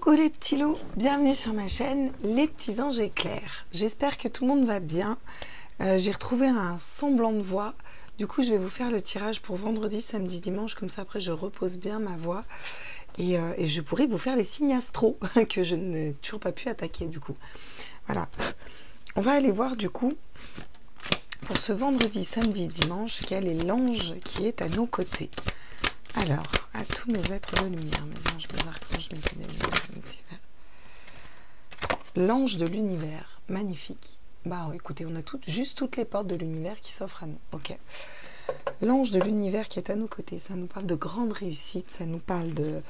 Coucou les petits loups, bienvenue sur ma chaîne Les Petits Anges Éclairs. J'espère que tout le monde va bien. J'ai retrouvé un semblant de voix. Du coup, je vais vous faire le tirage pour vendredi, samedi, dimanche. Comme ça, après, je repose bien ma voix. Et je pourrai vous faire les signes astro que je n'ai toujours pas pu attaquer du coup. Voilà. On va aller voir du coup, pour ce vendredi, samedi, dimanche, quel est l'ange qui est à nos côtés. Alors, à tous mes êtres de lumière, mes anges, mes archanges, mes guides, l'ange de l'univers, magnifique. Bah écoutez, on a juste toutes les portes de l'univers qui s'offrent à nous. Ok. L'ange de l'univers qui est à nos côtés, ça nous parle de grande réussite, ça nous parle de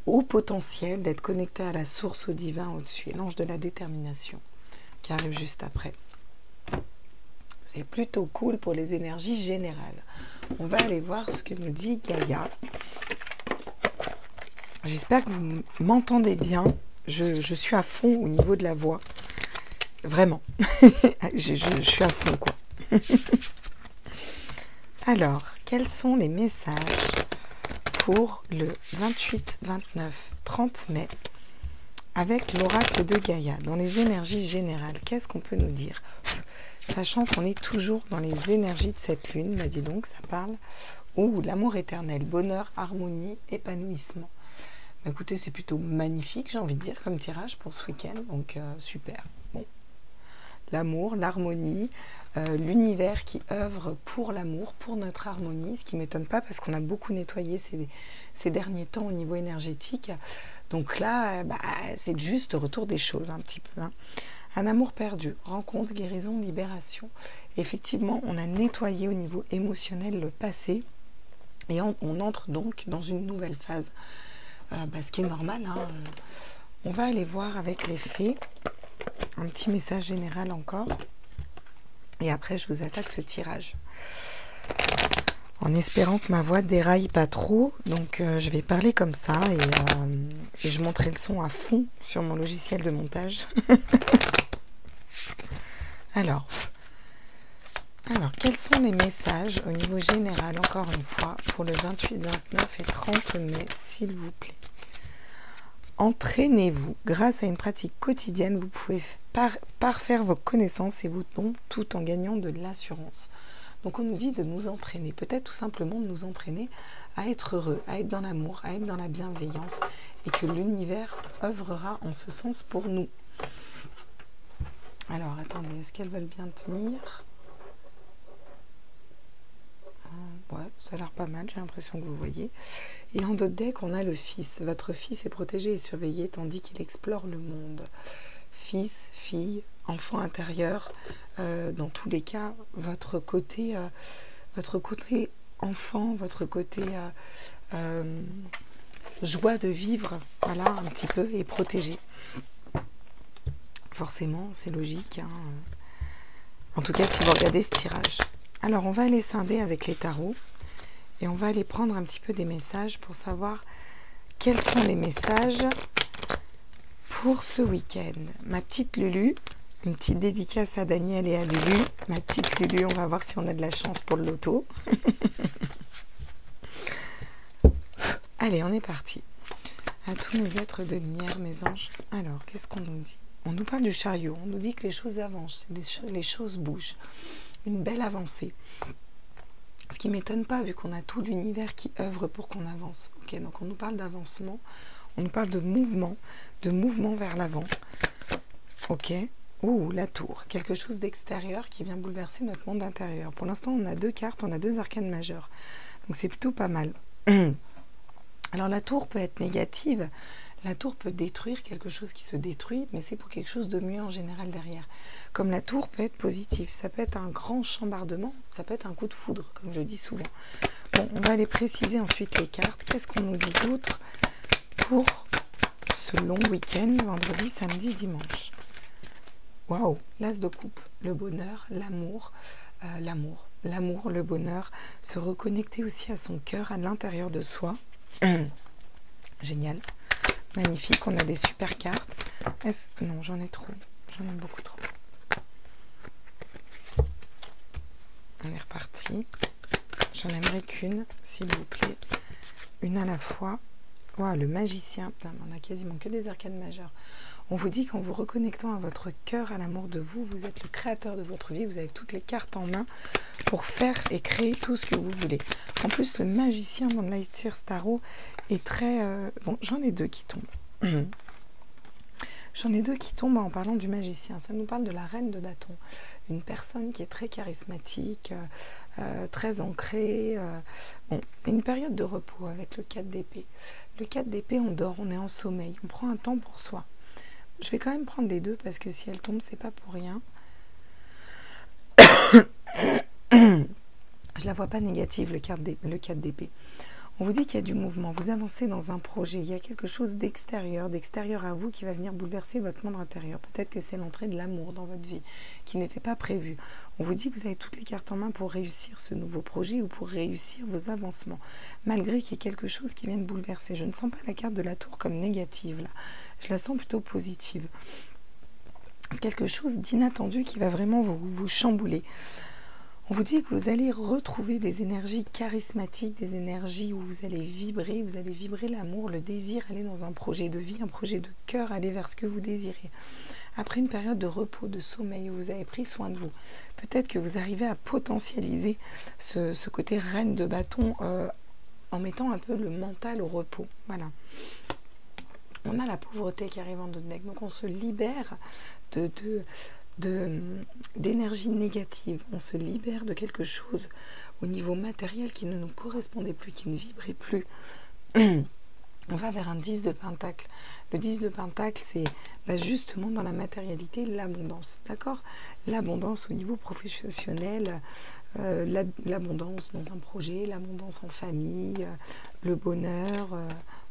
haut potentiel, d'être connecté à la source, au divin, au-dessus. Et l'ange de la détermination qui arrive juste après. C'est plutôt cool pour les énergies générales. On va aller voir ce que nous dit Gaïa. J'espère que vous m'entendez bien. Je suis à fond au niveau de la voix. Vraiment. je suis à fond, quoi. Alors, quels sont les messages pour le 28, 29, 30 mai avec l'oracle de Gaïa dans les énergies générales? Qu'est-ce qu'on peut nous dire? Sachant qu'on est toujours dans les énergies de cette lune, bah dis donc, ça parle. Ouh, l'amour éternel, bonheur, harmonie, épanouissement. Bah écoutez, c'est plutôt magnifique, j'ai envie de dire, comme tirage pour ce week-end. Donc, super. Bon. L'amour, l'harmonie, l'univers qui œuvre pour l'amour, pour notre harmonie, ce qui ne m'étonne pas parce qu'on a beaucoup nettoyé ces derniers temps au niveau énergétique. Donc là, bah, c'est juste le retour des choses un petit peu, hein. Un amour perdu, rencontre, guérison, libération. Effectivement, on a nettoyé au niveau émotionnel le passé et on entre donc dans une nouvelle phase. Ce qui est normal, hein. On va aller voir avec les fées un petit message général encore. Et après, je vous attaque ce tirage. En espérant que ma voix déraille pas trop. Donc, je vais parler comme ça et je montrerai le son à fond sur mon logiciel de montage. Alors, quels sont les messages au niveau général, encore une fois, pour le 28, 29 et 30 mai, s'il vous plaît? Entraînez-vous. Grâce à une pratique quotidienne, vous pouvez parfaire vos connaissances et vos dons tout en gagnant de l'assurance. Donc, on nous dit de nous entraîner, peut-être tout simplement de nous entraîner à être heureux, à être dans l'amour, à être dans la bienveillance et que l'univers œuvrera en ce sens pour nous. Alors, attendez, est-ce qu'elles veulent bien tenir? Ouais, ça a l'air pas mal, j'ai l'impression que vous voyez. Et en d'autres decks, on a le fils. Votre fils est protégé et surveillé tandis qu'il explore le monde. Fils, fille, enfant intérieur, dans tous les cas, votre côté enfant, votre côté joie de vivre, voilà, un petit peu, est protégé. Forcément, c'est logique, hein. En tout cas, si vous regardez ce tirage. Alors, on va aller scinder avec les tarots et on va aller prendre un petit peu des messages pour savoir quels sont les messages pour ce week-end. Ma petite Lulu, une petite dédicace à Daniel et à Lulu. Ma petite Lulu, on va voir si on a de la chance pour le loto. Allez, on est parti. À tous mes êtres de lumière, mes anges. Alors, qu'est-ce qu'on nous dit? On nous parle du chariot, on nous dit que les choses avancent, les choses bougent. Une belle avancée. Ce qui ne m'étonne pas, vu qu'on a tout l'univers qui œuvre pour qu'on avance. Ok, donc on nous parle d'avancement, on nous parle de mouvement vers l'avant. Ok. Ouh, la tour. Quelque chose d'extérieur qui vient bouleverser notre monde intérieur. Pour l'instant, on a deux cartes, on a deux arcanes majeures. Donc c'est plutôt pas mal. Alors la tour peut être négative. La tour peut détruire quelque chose qui se détruit, mais c'est pour quelque chose de mieux en général derrière. Comme la tour peut être positive, ça peut être un grand chambardement, ça peut être un coup de foudre, comme je dis souvent. Bon, on va aller préciser ensuite les cartes. Qu'est-ce qu'on nous dit d'autre pour ce long week-end, vendredi, samedi, dimanche? Waouh, l'as de coupe, le bonheur, l'amour, le bonheur, se reconnecter aussi à son cœur, à l'intérieur de soi. Génial. Magnifique, on a des super cartes. Non, j'en ai trop. J'en ai beaucoup trop. On est reparti. J'en aimerais qu'une, s'il vous plaît. Une à la fois. Wow, le magicien, putain, on a quasiment que des arcanes majeures. On vous dit qu'en vous reconnectant à votre cœur, à l'amour de vous, vous êtes le créateur de votre vie, vous avez toutes les cartes en main pour faire et créer tout ce que vous voulez. En plus, le magicien dans le Lightseer Tarot est très... Bon, j'en ai deux qui tombent. J'en ai deux qui tombent en parlant du magicien. Ça nous parle de la reine de bâton. Une personne qui est très charismatique, très ancrée. Bon, une période de repos avec le 4 d'épée. Le 4 d'épée, on dort, on est en sommeil. On prend un temps pour soi. Je vais quand même prendre les deux parce que si elle tombe, c'est pas pour rien. Je la vois pas négative, le 4 d'épée. On vous dit qu'il y a du mouvement, vous avancez dans un projet, il y a quelque chose d'extérieur à vous qui va venir bouleverser votre monde intérieur. Peut-être que c'est l'entrée de l'amour dans votre vie qui n'était pas prévue. On vous dit que vous avez toutes les cartes en main pour réussir ce nouveau projet ou pour réussir vos avancements, malgré qu'il y ait quelque chose qui vienne bouleverser. Je ne sens pas la carte de la tour comme négative, là. Je la sens plutôt positive. C'est quelque chose d'inattendu qui va vraiment vous chambouler. On vous dit que vous allez retrouver des énergies charismatiques, des énergies où vous allez vibrer l'amour, le désir, aller dans un projet de vie, un projet de cœur, aller vers ce que vous désirez. Après une période de repos, de sommeil, où vous avez pris soin de vous, peut-être que vous arrivez à potentialiser ce côté reine de bâton en mettant un peu le mental au repos. Voilà. On a la pauvreté qui arrive en notre deck, donc on se libère d'énergie négative, on se libère de quelque chose au niveau matériel qui ne nous correspondait plus, qui ne vibrait plus. On va vers un 10 de pentacle. Le 10 de pentacle, c'est justement dans la matérialité, l'abondance, d'accord? L'abondance au niveau professionnel, l'abondance dans un projet, l'abondance en famille, le bonheur.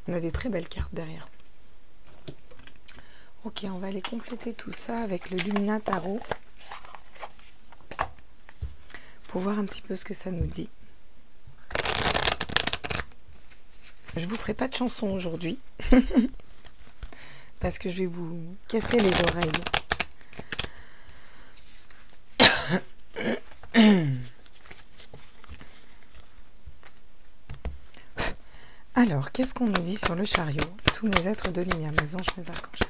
On a des très belles cartes derrière. Ok, on va aller compléter tout ça avec le Lumina Tarot pour voir un petit peu ce que ça nous dit. Je vous ferai pas de chanson aujourd'hui parce que je vais vous casser les oreilles. Alors, qu'est-ce qu'on nous dit sur le chariot? Tous mes êtres de lumière, mes anges, mes archanges.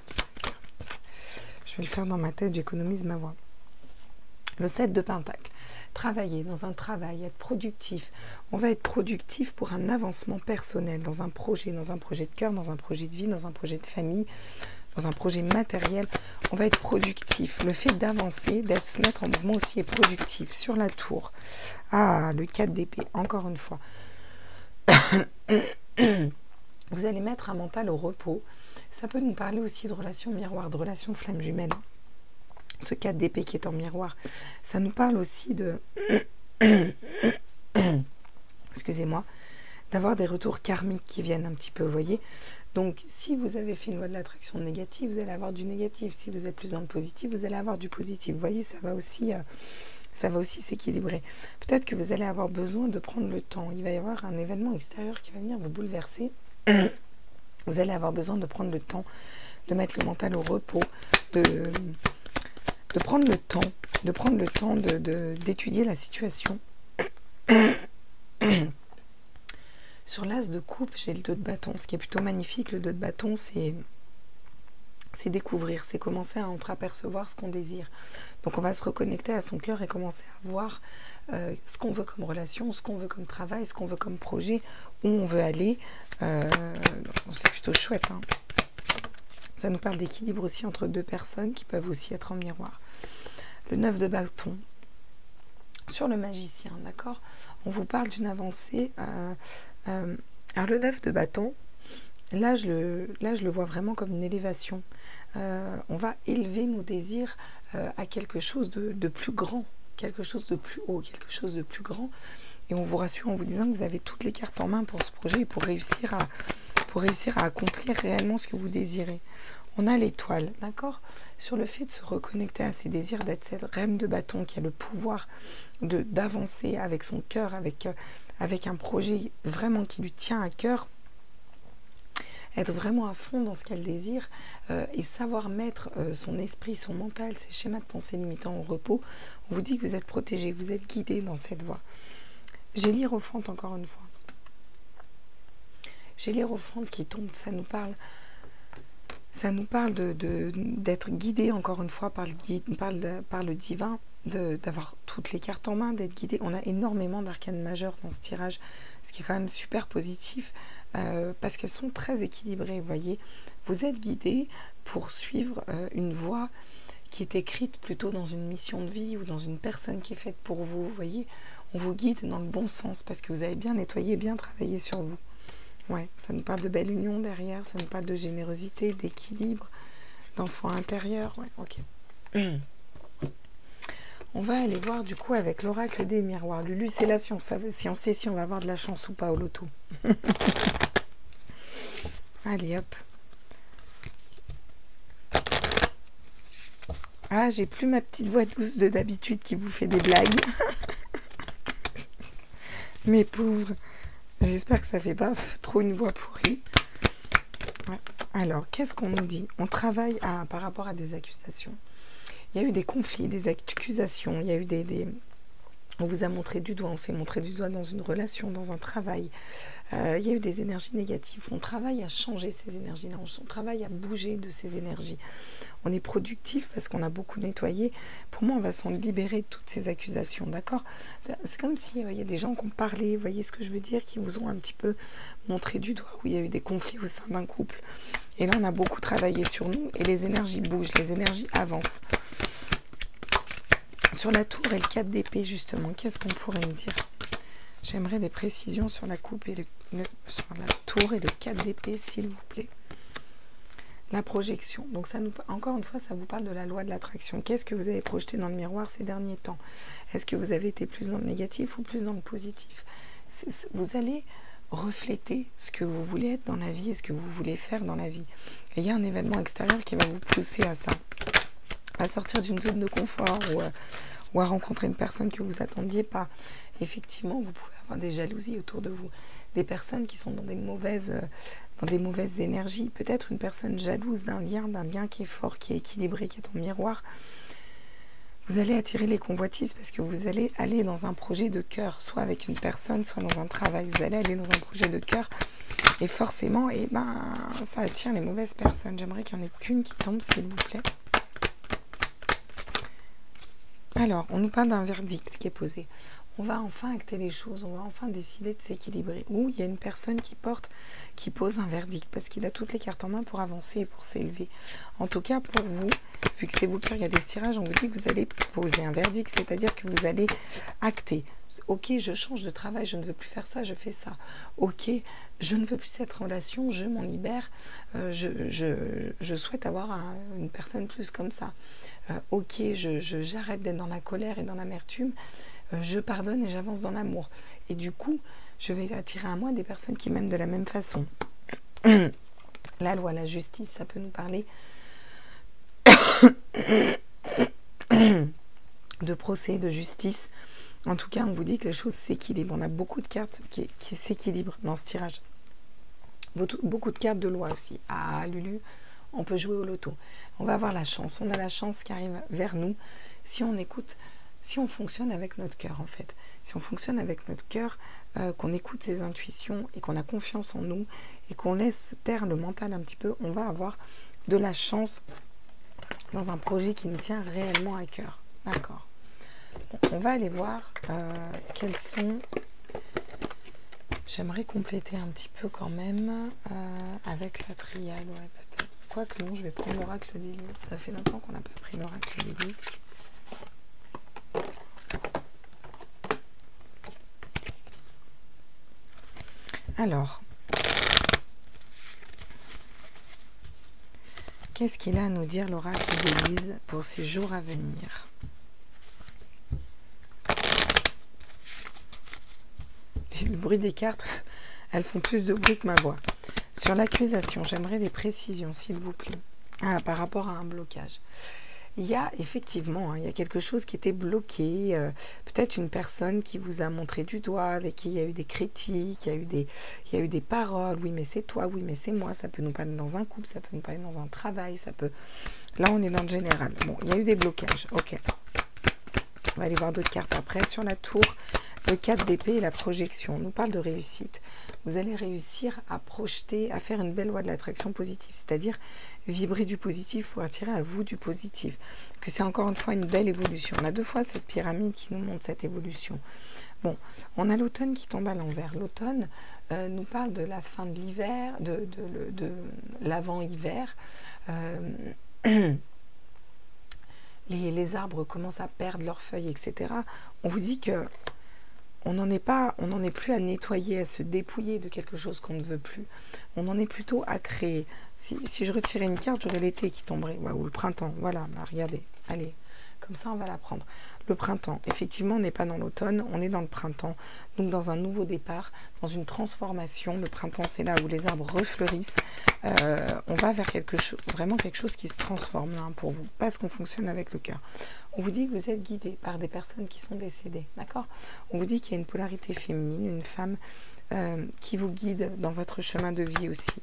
Je vais le faire dans ma tête, j'économise ma voix. Le 7 de pentacle. Travailler dans un travail, être productif. On va être productif pour un avancement personnel, dans un projet de cœur, dans un projet de vie, dans un projet de famille, dans un projet matériel. On va être productif. Le fait d'avancer, de se mettre en mouvement aussi est productif. Sur la tour. Ah, le 4 d'épée, encore une fois. Vous allez mettre un mental au repos. Ça peut nous parler aussi de relations miroirs, de relations flammes jumelles. Ce 4 d'épée qui est en miroir, ça nous parle aussi de... Excusez-moi, d'avoir des retours karmiques qui viennent un petit peu, vous voyez. Donc, si vous avez fait une loi de l'attraction négative, vous allez avoir du négatif. Si vous êtes plus dans le positif, vous allez avoir du positif. Vous voyez, ça va aussi s'équilibrer. Peut-être que vous allez avoir besoin de prendre le temps. Il va y avoir un événement extérieur qui va venir vous bouleverser. Vous allez avoir besoin de prendre le temps, de mettre le mental au repos, de prendre le temps, d'étudier la situation. Sur l'as de coupe, j'ai le 2 de bâton. Ce qui est plutôt magnifique, le 2 de bâton, c'est découvrir, c'est commencer à entreapercevoir ce qu'on désire. Donc on va se reconnecter à son cœur et commencer à voir ce qu'on veut comme relation, ce qu'on veut comme travail, ce qu'on veut comme projet, où on veut aller. C'est plutôt chouette, hein. Ça nous parle d'équilibre aussi entre deux personnes qui peuvent aussi être en miroir. Le 9 de bâton. Sur le magicien, d'accord? On vous parle d'une avancée. Alors le 9 de bâton, là je le vois vraiment comme une élévation. On va élever nos désirs à quelque chose de plus grand, quelque chose de plus haut, quelque chose de plus grand. Et on vous rassure en vous disant que vous avez toutes les cartes en main pour ce projet et pour réussir à accomplir réellement ce que vous désirez. On a l'étoile, d'accord? Sur le fait de se reconnecter à ses désirs, d'être cette reine de bâton qui a le pouvoir d'avancer avec son cœur, avec un projet vraiment qui lui tient à cœur, être vraiment à fond dans ce qu'elle désire et savoir mettre son esprit, son mental, ses schémas de pensée limitants au repos. On vous dit que vous êtes protégé, vous êtes guidé dans cette voie. J'ai l'hiérophante encore une fois. J'ai l'Hiérophante qui tombe, ça nous parle d'être guidé encore une fois par le divin, d'avoir toutes les cartes en main, d'être guidé. On a énormément d'arcanes majeures dans ce tirage, ce qui est quand même super positif, parce qu'elles sont très équilibrées, vous voyez. Vous êtes guidé pour suivre une voie qui est écrite plutôt dans une mission de vie ou dans une personne qui est faite pour vous, vous voyez. On vous guide dans le bon sens parce que vous avez bien nettoyé, bien travaillé sur vous. Ouais, ça nous parle de belle union derrière, ça nous parle de générosité, d'équilibre, d'enfant intérieur. Ouais, ok. On va aller voir du coup avec l'oracle des miroirs. Lulu, c'est la science. Si on sait si on va avoir de la chance ou pas au loto. Allez, hop. Ah, j'ai plus ma petite voix douce de d'habitude qui vous fait des blagues. Mes pauvres. J'espère que ça fait pas trop une voix pourrie. Ouais. Alors, qu'est-ce qu'on nous dit? On travaille par rapport à des accusations. Il y a eu des conflits, des accusations. Il y a eu on vous a montré du doigt, on s'est montré du doigt dans une relation, dans un travail. Il y a eu des énergies négatives. On travaille à changer ces énergies-là. On travaille à bouger de ces énergies. On est productif parce qu'on a beaucoup nettoyé. Pour moi, on va s'en libérer de toutes ces accusations, d'accord? C'est comme s'il y a des gens qui ont parlé, vous voyez ce que je veux dire, qui vous ont un petit peu montré du doigt, où il y a eu des conflits au sein d'un couple. Et là, on a beaucoup travaillé sur nous et les énergies bougent, les énergies avancent. Sur la tour et le 4 d'épée, justement, qu'est-ce qu'on pourrait me dire? J'aimerais des précisions sur la coupe et sur la tour et le 4 d'épée, s'il vous plaît. La projection. Donc, encore une fois, ça vous parle de la loi de l'attraction. Qu'est-ce que vous avez projeté dans le miroir ces derniers temps? Est-ce que vous avez été plus dans le négatif ou plus dans le positif? Vous allez refléter ce que vous voulez être dans la vie et ce que vous voulez faire dans la vie. Et il y a un événement extérieur qui va vous pousser à ça. À sortir d'une zone de confort ou à rencontrer une personne que vous attendiez pas. Effectivement, vous pouvez avoir des jalousies autour de vous, des personnes qui sont dans des mauvaises énergies, peut-être une personne jalouse d'un lien qui est fort, qui est équilibré, qui est en miroir. Vous allez attirer les convoitises parce que vous allez aller dans un projet de cœur, soit avec une personne, soit dans un travail. Vous allez aller dans un projet de cœur et forcément, ça attire les mauvaises personnes. J'aimerais qu'il n'y en ait qu'une qui tombe, s'il vous plaît. Alors, on nous parle d'un verdict qui est posé. On va enfin acter les choses, on va enfin décider de s'équilibrer. Ou il y a une personne qui pose un verdict, parce qu'il a toutes les cartes en main pour avancer et pour s'élever. En tout cas, pour vous, vu que c'est vous qui regardez ce tirage, on vous dit que vous allez poser un verdict, c'est-à-dire que vous allez acter. Ok, je change de travail, je ne veux plus faire ça, je fais ça. Ok, je ne veux plus cette relation, je m'en libère, je souhaite avoir une personne plus comme ça. Ok, j'arrête d'être dans la colère et dans l'amertume, je pardonne et j'avance dans l'amour. Et du coup, je vais attirer à moi des personnes qui m'aiment de la même façon. La loi, la justice, ça peut nous parler de procès, de justice. En tout cas, on vous dit que les choses s'équilibrent. On a beaucoup de cartes qui s'équilibrent dans ce tirage. Beaucoup de cartes de loi aussi. Ah, Lulu, on peut jouer au loto. On va avoir la chance. On a la chance qui arrive vers nous si on écoute, si on fonctionne avec notre cœur, en fait. Si on fonctionne avec notre cœur, qu'on écoute ses intuitions et qu'on a confiance en nous et qu'on laisse taire le mental un petit peu, on va avoir de la chance dans un projet qui nous tient réellement à cœur. D'accord. On va aller voir quels sont... J'aimerais compléter un petit peu quand même avec la triade. Ouais, peut-être. Quoique non, je vais prendre l'oracle d'Élise. Ça fait longtemps qu'on n'a pas pris l'oracle d'Élise. Alors, qu'est-ce qu'il a à nous dire l'oracle d'Élise pour ces jours à venir? Le bruit des cartes, elles font plus de bruit que ma voix. Sur l'accusation, j'aimerais des précisions, s'il vous plaît. Par rapport à un blocage. Il y a effectivement, il y a quelque chose qui était bloqué. Peut-être une personne qui vous a montré du doigt, avec qui il y a eu des critiques, il y a eu des paroles. Oui, mais c'est toi, oui, mais c'est moi. Ça peut nous parler dans un couple, ça peut nous parler dans un travail, ça peut... Là, on est dans le général. Bon, il y a eu des blocages. Ok. On va aller voir d'autres cartes après. Sur la tour, Le 4 d'épée et la projection, on nous parle de réussite. Vous allez réussir à projeter, à faire une belle loi de l'attraction positive, c'est-à-dire vibrer du positif pour attirer à vous du positif. Que c'est encore une fois une belle évolution. On a deux fois cette pyramide qui nous montre cette évolution. Bon, on a l'automne qui tombe à l'envers. L'automne nous parle de la fin de l'hiver, de l'avant-hiver. Les arbres commencent à perdre leurs feuilles, etc. On vous dit que on n'en est plus à nettoyer, à se dépouiller de quelque chose qu'on ne veut plus. On en est plutôt à créer. Si je retirais une carte, j'aurais l'été qui tomberait, ou le printemps. Voilà, bah regardez, allez, comme ça on va la prendre. Le printemps, effectivement, on n'est pas dans l'automne, on est dans le printemps, donc dans un nouveau départ, dans une transformation. Le printemps, c'est là où les arbres refleurissent. On va vers vraiment quelque chose qui se transforme là, pour vous, parce qu'on fonctionne avec le cœur. On vous dit que vous êtes guidé par des personnes qui sont décédées, d'accord? On vous dit qu'il y a une polarité féminine, une femme qui vous guide dans votre chemin de vie aussi,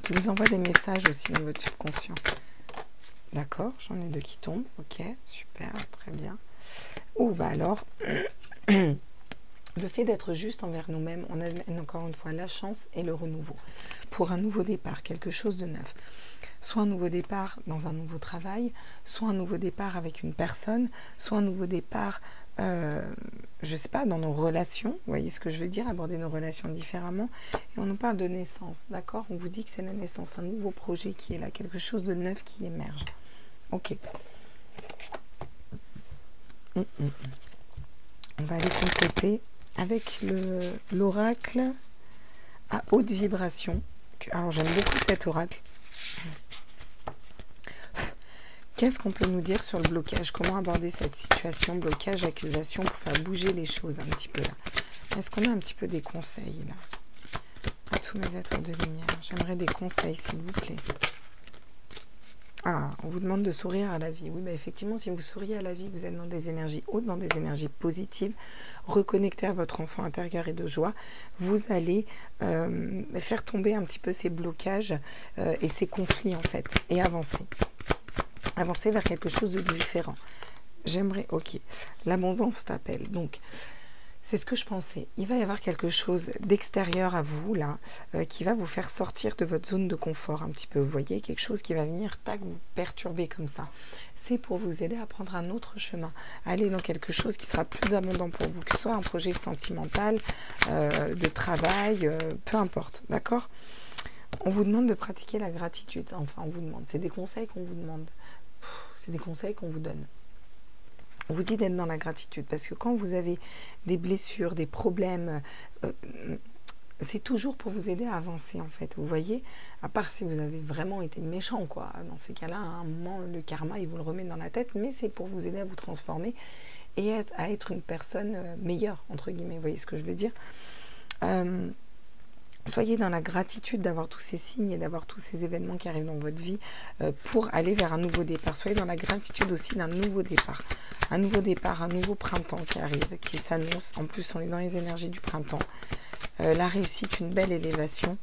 qui vous envoie des messages aussi dans votre subconscient. D'accord, j'en ai deux qui tombent. Ok, super, très bien. Ou bah alors, le fait d'être juste envers nous-mêmes, on a encore une fois la chance et le renouveau. Pour un nouveau départ, quelque chose de neuf. Soit un nouveau départ dans un nouveau travail, soit un nouveau départ avec une personne, soit un nouveau départ, je sais pas, dans nos relations. Vous voyez ce que je veux dire, aborder nos relations différemment. Et on nous parle de naissance, d'accord? On vous dit que c'est la naissance, un nouveau projet qui est là, quelque chose de neuf qui émerge. Ok. On va aller compléter avec l'oracle à haute vibration. Alors j'aime beaucoup cet oracle. Qu'est-ce qu'on peut nous dire sur le blocage? Comment aborder cette situation, blocage, accusation, pour faire bouger les choses un petit peu là? Est-ce qu'on a un petit peu des conseils là? À tous mes êtres de lumière, j'aimerais des conseils s'il vous plaît. Ah, on vous demande de sourire à la vie. Oui, bah effectivement, si vous souriez à la vie, vous êtes dans des énergies hautes, dans des énergies positives, reconnectées à votre enfant intérieur et de joie, vous allez faire tomber un petit peu ces blocages et ces conflits, en fait, et avancer. Avancer vers quelque chose de différent. J'aimerais... Ok, l'abondance t'appelle. Donc, c'est ce que je pensais. Il va y avoir quelque chose d'extérieur à vous, là, qui va vous faire sortir de votre zone de confort un petit peu. Vous voyez, quelque chose qui va venir, tac, vous perturber comme ça. C'est pour vous aider à prendre un autre chemin, à aller dans quelque chose qui sera plus abondant pour vous, que ce soit un projet sentimental, de travail, peu importe, d'accord? On vous demande de pratiquer la gratitude. Enfin, on vous demande. C'est des conseils qu'on vous demande. C'est des conseils qu'on vous donne. On vous dit d'être dans la gratitude, parce que quand vous avez des blessures, des problèmes, c'est toujours pour vous aider à avancer, en fait. Vous voyez, à part si vous avez vraiment été méchant, quoi. Dans ces cas-là, à un moment, le karma, il vous le remet dans la tête, mais c'est pour vous aider à vous transformer et à être une personne meilleure, entre guillemets. Vous voyez ce que je veux dire? Soyez dans la gratitude d'avoir tous ces signes et d'avoir tous ces événements qui arrivent dans votre vie pour aller vers un nouveau départ. Soyez dans la gratitude aussi d'un nouveau départ. Un nouveau départ, un nouveau printemps qui arrive, qui s'annonce. En plus, on est dans les énergies du printemps. La réussite, une belle élévation.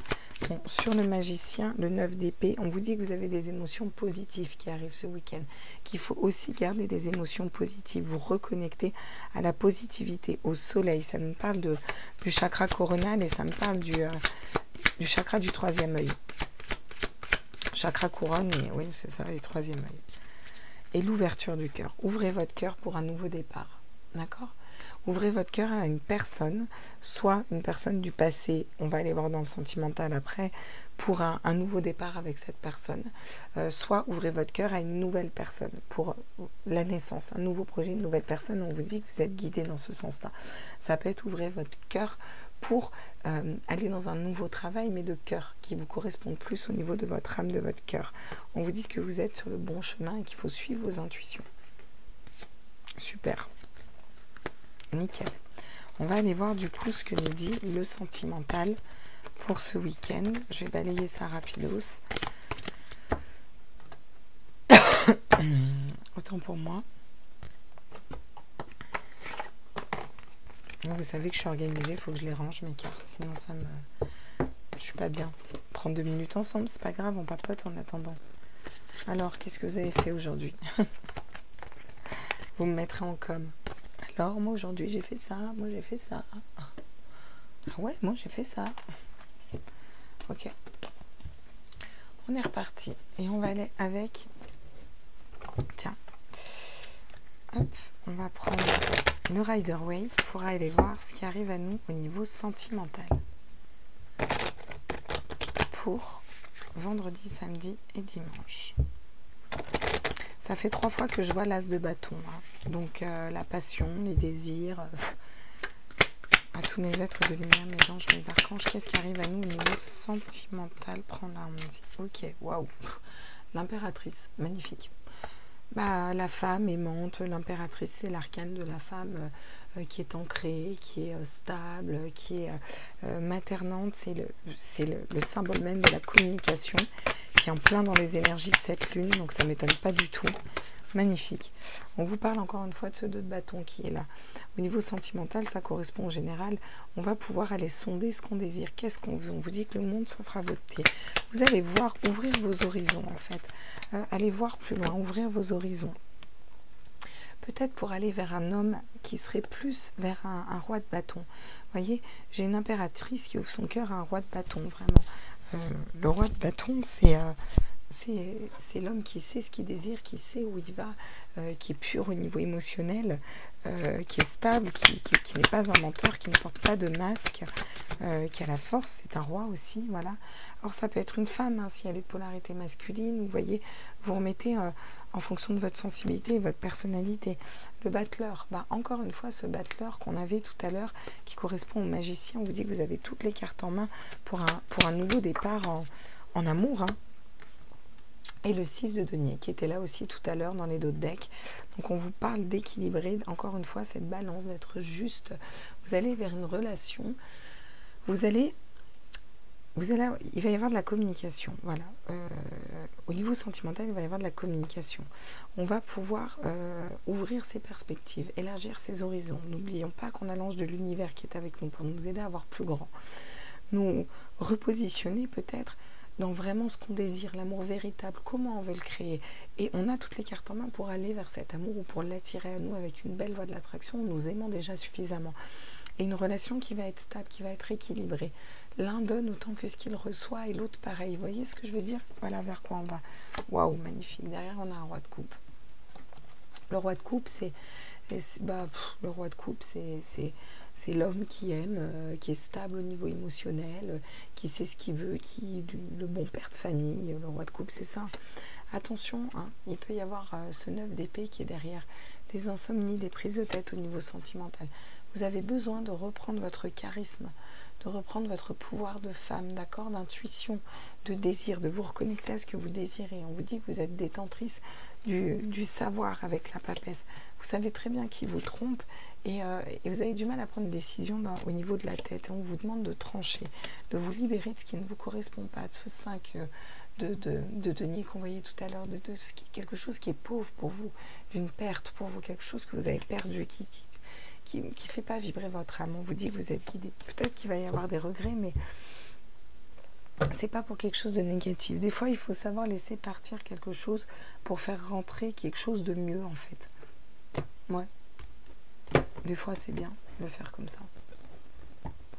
Bon, sur le magicien, le 9 d'épée, on vous dit que vous avez des émotions positives qui arrivent ce week-end, qu'il faut aussi garder des émotions positives, vous reconnecter à la positivité, au soleil. Ça nous parle du chakra coronal et ça me parle du chakra du troisième œil. Chakra couronne, et oui, c'est ça, le troisième œil. Et l'ouverture du cœur. Ouvrez votre cœur pour un nouveau départ. D'accord ? Ouvrez votre cœur à une personne, soit une personne du passé, on va aller voir dans le sentimental après, pour un nouveau départ avec cette personne. Soit ouvrez votre cœur à une nouvelle personne, pour la naissance, un nouveau projet, une nouvelle personne. On vous dit que vous êtes guidé dans ce sens-là. Ça peut être ouvrir votre cœur pour aller dans un nouveau travail, mais de cœur, qui vous correspond plus au niveau de votre âme, de votre cœur. On vous dit que vous êtes sur le bon chemin et qu'il faut suivre vos intuitions. Super. Nickel. On va aller voir du coup ce que nous dit le sentimental pour ce week-end. Je vais balayer ça rapidos. Autant pour moi. Vous savez que je suis organisée, il faut que je les range mes cartes, sinon ça me... Je suis pas bien. Prendre 2 minutes ensemble, c'est pas grave, on papote en attendant. Alors, qu'est-ce que vous avez fait aujourd'hui? Vous me mettrez en com. alors, moi aujourd'hui j'ai fait ça, moi j'ai fait ça. Ah ouais, moi j'ai fait ça. Ok. On est reparti. Et on va aller avec... Tiens. Hop, on va prendre le Rider-Waite pour aller voir ce qui arrive à nous au niveau sentimental. Pour vendredi, samedi et dimanche. Ça fait 3 fois que je vois l'as de bâton. Hein. Donc la passion, les désirs, à tous mes êtres de lumière, mes anges, mes archanges, qu'est-ce qui arrive à nous au niveau sentimental? Prends là, on me dit. Ok, waouh. L'impératrice, magnifique. Bah, la femme aimante, l'impératrice, c'est l'arcane de la femme qui est ancrée, qui est stable, qui est maternante. C'est le symbole même de la communication qui est en plein dans les énergies de cette lune, donc ça ne m'étonne pas du tout. Magnifique. On vous parle encore une fois de ce 2 de bâton qui est là. Au niveau sentimental, ça correspond au général. On va pouvoir aller sonder ce qu'on désire. Qu'est-ce qu'on veut? On vous dit que le monde s'offre à votre pied. Vous allez voir, ouvrir vos horizons en fait. Allez voir plus loin, ouvrir vos horizons. Peut-être pour aller vers un homme qui serait plus vers un roi de bâton. Vous voyez, j'ai une impératrice qui ouvre son cœur à un roi de bâton, vraiment. Le roi de bâton, c'est l'homme qui sait ce qu'il désire, qui sait où il va, qui est pur au niveau émotionnel, qui est stable, qui n'est pas un menteur, qui ne porte pas de masque, qui a la force, c'est un roi aussi, voilà. Alors ça peut être une femme, hein, si elle est de polarité masculine, vous voyez, vous remettez en fonction de votre sensibilité et votre personnalité. Le battleur, bah, encore une fois, ce battleur qu'on avait tout à l'heure, qui correspond au magicien, on vous dit que vous avez toutes les cartes en main pour un nouveau départ en amour, hein. Et le 6 de denier, qui était là aussi tout à l'heure dans les d'autres decks. Donc on vous parle d'équilibrer, encore une fois, cette balance, d'être juste. Vous allez vers une relation, il va y avoir de la communication, voilà. Au niveau sentimental, il va y avoir de la communication. On va pouvoir ouvrir ses perspectives, élargir ses horizons. N'oublions pas qu'on a l'ange de l'univers qui est avec nous pour nous aider à voir plus grand. Nous repositionner peut-être dans vraiment ce qu'on désire, l'amour véritable, comment on veut le créer. Et on a toutes les cartes en main pour aller vers cet amour ou pour l'attirer à nous avec une belle voie de l'attraction, nous aimant déjà suffisamment. Et une relation qui va être stable, qui va être équilibrée. L'un donne autant que ce qu'il reçoit et l'autre pareil. Vous voyez ce que je veux dire? Voilà vers quoi on va. Waouh, magnifique. Derrière, on a un roi de coupe. Le roi de coupe, le roi de coupe, c'est l'homme qui aime, qui est stable au niveau émotionnel, qui sait ce qu'il veut, le bon père de famille. Le roi de coupe, c'est ça. Attention, hein, il peut y avoir ce 9 d'épée qui est derrière. Des insomnies, des prises de tête au niveau sentimental. Vous avez besoin de reprendre votre charisme, de reprendre votre pouvoir de femme, d'accord, d'intuition, de désir, de vous reconnecter à ce que vous désirez. On vous dit que vous êtes détentrice du savoir avec la papesse. Vous savez très bien qui vous trompe et vous avez du mal à prendre une décision au niveau de la tête. Et on vous demande de trancher, de vous libérer de ce qui ne vous correspond pas, de ce 5 de denier qu'on voyait tout à l'heure, de quelque chose qui est pauvre pour vous, d'une perte pour vous, quelque chose que vous avez perdu, qui ne fait pas vibrer votre âme. On vous dit que vous êtes guidé. Peut-être qu'il va y avoir des regrets, mais c'est pas pour quelque chose de négatif. Des fois, il faut savoir laisser partir quelque chose pour faire rentrer quelque chose de mieux, en fait. Ouais. Des fois, c'est bien de le faire comme ça.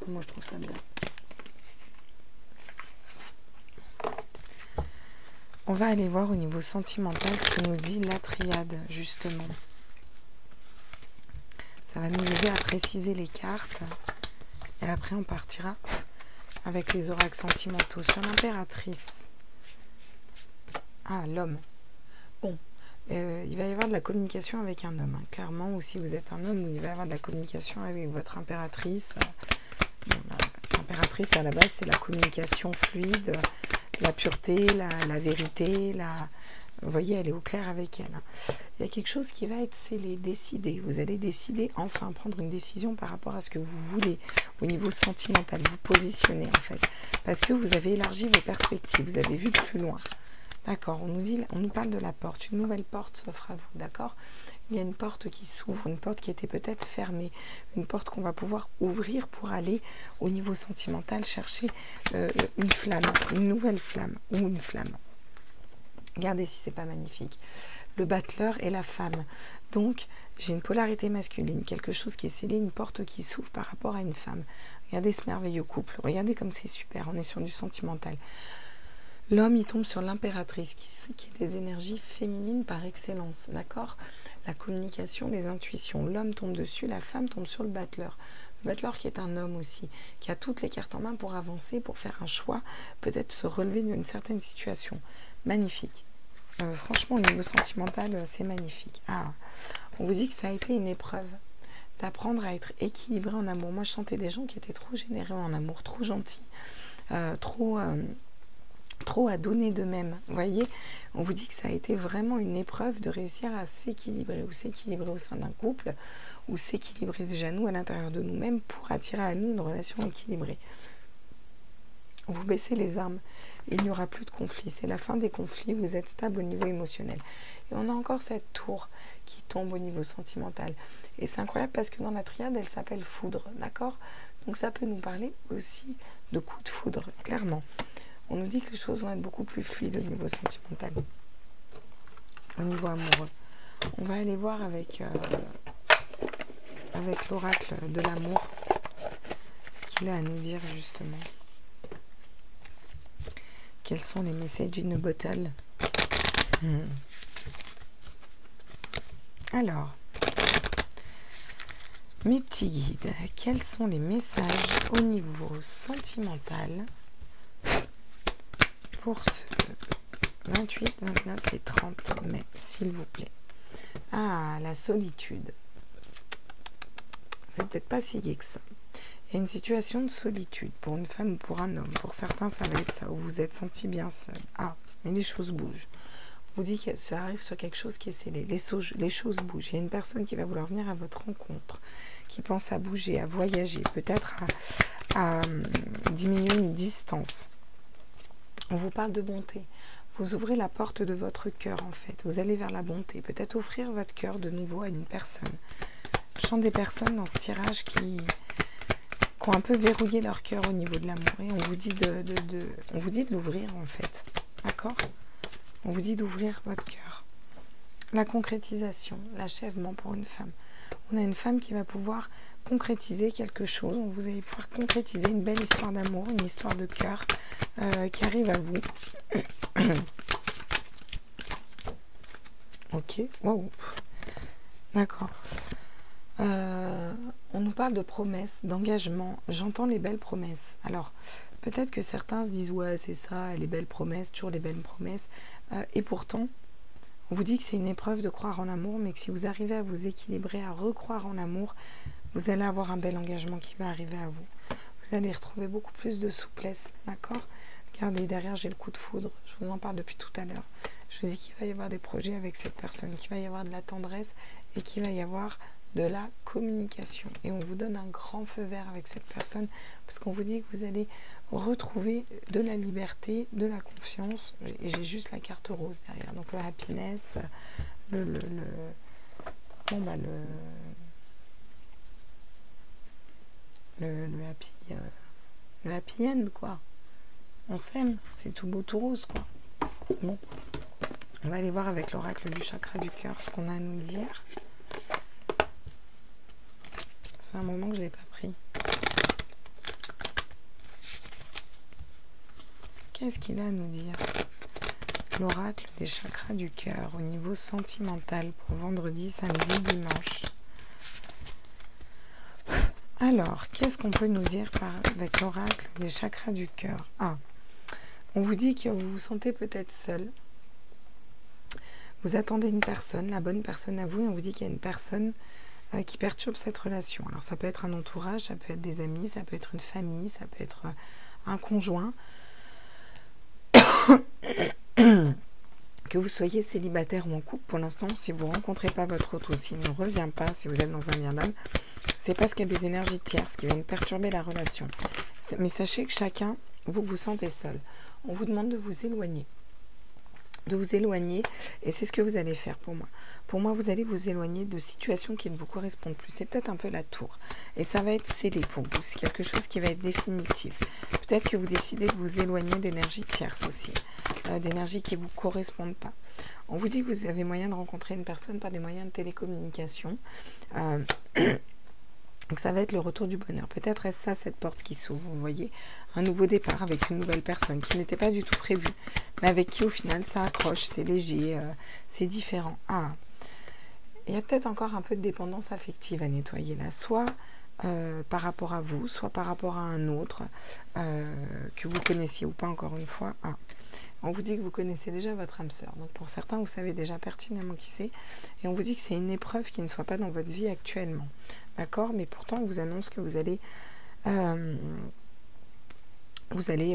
Moi, je trouve ça bien. On va aller voir au niveau sentimental ce que nous dit la triade, justement. Ça va nous aider à préciser les cartes. Et après, on partira avec les oracles sentimentaux. Sur l'impératrice. Ah, l'homme. Bon, il va y avoir de la communication avec un homme. Hein. Clairement, ou si vous êtes un homme, il va y avoir de la communication avec votre impératrice. Bon, l'impératrice, à la base, c'est la communication fluide, la pureté, la vérité, vous voyez, elle est au clair avec elle. Il y a quelque chose qui va être scellé, décidé. Vous allez décider, enfin, prendre une décision par rapport à ce que vous voulez au niveau sentimental, vous positionner en fait. Parce que vous avez élargi vos perspectives, vous avez vu plus loin. D'accord, on nous parle de la porte. Une nouvelle porte s'offre à vous, d'accord? Il y a une porte qui s'ouvre, une porte qui était peut-être fermée, une porte qu'on va pouvoir ouvrir pour aller au niveau sentimental chercher une flamme, une nouvelle flamme ou une flamme. Regardez si c'est pas magnifique. Le battleur est la femme. Donc, j'ai une polarité masculine, quelque chose qui est scellé, une porte qui s'ouvre par rapport à une femme. Regardez ce merveilleux couple. Regardez comme c'est super. On est sur du sentimental. L'homme, il tombe sur l'impératrice, qui est des énergies féminines par excellence. D'accord? La communication, les intuitions. L'homme tombe dessus, la femme tombe sur le battleur. Le battleur qui est un homme aussi, qui a toutes les cartes en main pour avancer, pour faire un choix, peut-être se relever d'une certaine situation. Magnifique. Franchement, au niveau sentimental, c'est magnifique. Ah, on vous dit que ça a été une épreuve d'apprendre à être équilibré en amour. Moi, je sentais des gens qui étaient trop généreux en amour, trop gentils, trop à donner d'eux-mêmes. Vous voyez, on vous dit que ça a été vraiment une épreuve de réussir à s'équilibrer, ou s'équilibrer au sein d'un couple, ou s'équilibrer déjà nous à l'intérieur de nous-mêmes pour attirer à nous une relation équilibrée. Vous baissez les armes, il n'y aura plus de conflits. C'est la fin des conflits, vous êtes stable au niveau émotionnel. Et on a encore cette tour qui tombe au niveau sentimental. Et c'est incroyable parce que dans la triade, elle s'appelle foudre, d'accord? Donc ça peut nous parler aussi de coups de foudre, clairement. On nous dit que les choses vont être beaucoup plus fluides au niveau sentimental, au niveau amoureux. On va aller voir avec l'oracle de l'amour ce qu'il a à nous dire justement. Quels sont les messages in a bottle? Alors, mes petits guides, quels sont les messages au niveau sentimental pour ce 28, 29 et 30 mai, s'il vous plaît? Ah, la solitude. C'est peut-être pas si gai que ça. Il y a une situation de solitude pour une femme ou pour un homme. Pour certains, ça va être ça, où vous vous êtes senti bien seul. Ah, mais les choses bougent. On vous dit que ça arrive sur quelque chose qui est scellé. Les choses bougent. Il y a une personne qui va vouloir venir à votre rencontre, qui pense à bouger, à voyager, peut-être à diminuer une distance. On vous parle de bonté. Vous ouvrez la porte de votre cœur, en fait. Vous allez vers la bonté. Peut-être offrir votre cœur de nouveau à une personne. Je sens des personnes dans ce tirage qui ont un peu verrouillé leur cœur au niveau de l'amour. Et on vous dit de l'ouvrir, en fait. D'accord? On vous dit d'ouvrir votre cœur. La concrétisation, l'achèvement pour une femme. On a une femme qui va pouvoir concrétiser quelque chose. Vous allez pouvoir concrétiser une belle histoire d'amour, une histoire de cœur qui arrive à vous. Ok, wow. D'accord. On nous parle de promesses, d'engagement. J'entends les belles promesses. Alors, peut-être que certains se disent, ouais, c'est ça, les belles promesses, toujours les belles promesses. Et pourtant, on vous dit que c'est une épreuve de croire en l'amour, mais que si vous arrivez à vous équilibrer, à recroire en l'amour, vous allez avoir un bel engagement qui va arriver à vous. Vous allez retrouver beaucoup plus de souplesse, d'accord? Regardez, derrière, j'ai le coup de foudre. Je vous en parle depuis tout à l'heure. Je vous dis qu'il va y avoir des projets avec cette personne, qu'il va y avoir de la tendresse et qu'il va y avoir de la communication. Et on vous donne un grand feu vert avec cette personne parce qu'on vous dit que vous allez retrouver de la liberté, de la confiance. Et j'ai juste la carte rose derrière. Donc le happiness, le happy end, quoi. On s'aime, c'est tout beau, tout rose, quoi. Bon, on va aller voir avec l'oracle du chakra du cœur ce qu'on a à nous dire. Ça fait un moment que je ne l'ai pas pris. Qu'est-ce qu'il a à nous dire? L'oracle des chakras du cœur au niveau sentimental pour vendredi, samedi, dimanche. Alors, qu'est-ce qu'on peut nous dire avec l'oracle des chakras du cœur? Ah, on vous dit que vous vous sentez peut-être seul. Vous attendez une personne, la bonne personne à vous, et on vous dit qu'il y a une personne qui perturbe cette relation. Alors, ça peut être un entourage, ça peut être des amis, ça peut être une famille, ça peut être un conjoint. Que vous soyez célibataire ou en couple, pour l'instant, si vous ne rencontrez pas votre autre ou s'il ne revient pas, si vous êtes dans un lien d'âme, c'est parce qu'il y a des énergies tierces qui viennent perturber la relation. Mais sachez que chacun, vous vous sentez seul. On vous demande de vous éloigner. de vous éloigner, et c'est ce que vous allez faire pour moi. Pour moi, vous allez vous éloigner de situations qui ne vous correspondent plus. C'est peut-être un peu la tour, et ça va être scellé pour vous. C'est quelque chose qui va être définitif. Peut-être que vous décidez de vous éloigner d'énergie tierce aussi, d'énergie qui ne vous correspondent pas. On vous dit que vous avez moyen de rencontrer une personne par des moyens de télécommunication. Donc ça va être le retour du bonheur. Peut-être est-ce ça, cette porte qui s'ouvre, vous voyez, un nouveau départ avec une nouvelle personne qui n'était pas du tout prévue, mais avec qui au final ça accroche, c'est léger, c'est différent. Ah, il y a peut-être encore un peu de dépendance affective à nettoyer là, soit par rapport à vous, soit par rapport à un autre que vous connaissiez ou pas, encore une fois. Ah. On vous dit que vous connaissez déjà votre âme sœur. Donc pour certains, vous savez déjà pertinemment qui c'est. Et on vous dit que c'est une épreuve qui ne soit pas dans votre vie actuellement. D'accord? Mais pourtant, on vous annonce que vous allez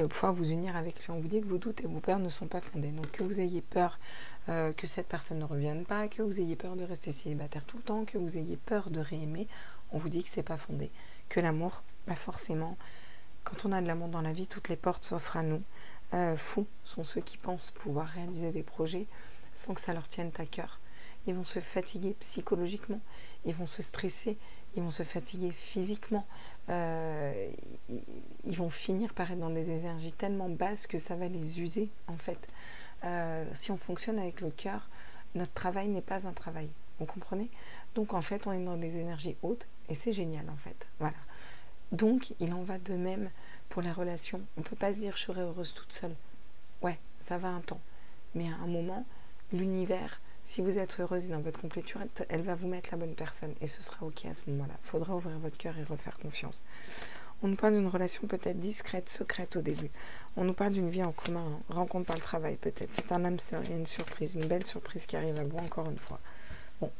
pouvoir vous unir avec lui. On vous dit que vos doutes et vos peurs ne sont pas fondés. Donc que vous ayez peur que cette personne ne revienne pas, que vous ayez peur de rester célibataire tout le temps, que vous ayez peur de réaimer, on vous dit que c'est pas fondé. Que l'amour, forcément, quand on a de l'amour dans la vie, toutes les portes s'offrent à nous. Fous sont ceux qui pensent pouvoir réaliser des projets sans que ça leur tienne à cœur. Ils vont se fatiguer psychologiquement, ils vont se stresser, ils vont se fatiguer physiquement, ils vont finir par être dans des énergies tellement basses que ça va les user en fait. Si on fonctionne avec le cœur, notre travail n'est pas un travail, vous comprenez? Donc en fait on est dans des énergies hautes et c'est génial en fait, voilà. Donc il en va de même pour la relation. On ne peut pas se dire je serai heureuse toute seule. Ouais, ça va un temps. Mais à un moment, l'univers, si vous êtes heureuse dans votre complétude, elle va vous mettre la bonne personne. Et ce sera ok à ce moment-là. Il faudra ouvrir votre cœur et refaire confiance. On nous parle d'une relation peut-être discrète, secrète au début. On nous parle d'une vie en commun, hein. Rencontre par le travail peut-être. C'est un âme sœur, il y a une surprise, une belle surprise qui arrive à vous encore une fois. Bon.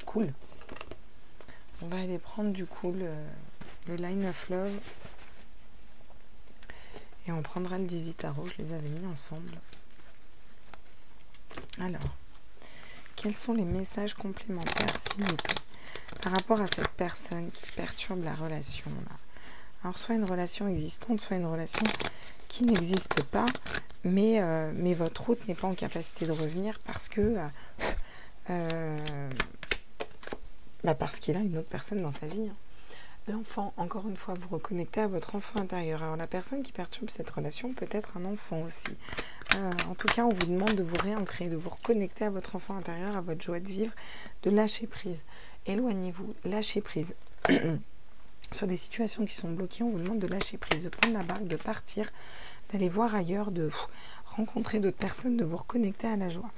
Cool. On va aller prendre du coup le Line of Love et on prendra le Dizzy Tarot, je les avais mis ensemble. Alors, quels sont les messages complémentaires s'il vous plaît par rapport à cette personne qui perturbe la relation là? Alors soit une relation existante, soit une relation qui n'existe pas, mais votre hôte n'est pas en capacité de revenir parce que parce qu'il a une autre personne dans sa vie, hein. L'enfant, encore une fois, vous reconnectez à votre enfant intérieur. Alors la personne qui perturbe cette relation peut être un enfant aussi. En tout cas, on vous demande de vous réancrer, de vous reconnecter à votre enfant intérieur, à votre joie de vivre, de lâcher prise. Éloignez-vous, lâchez prise. Sur des situations qui sont bloquées, on vous demande de lâcher prise, de prendre la barque, de partir, d'aller voir ailleurs, de rencontrer d'autres personnes, de vous reconnecter à la joie.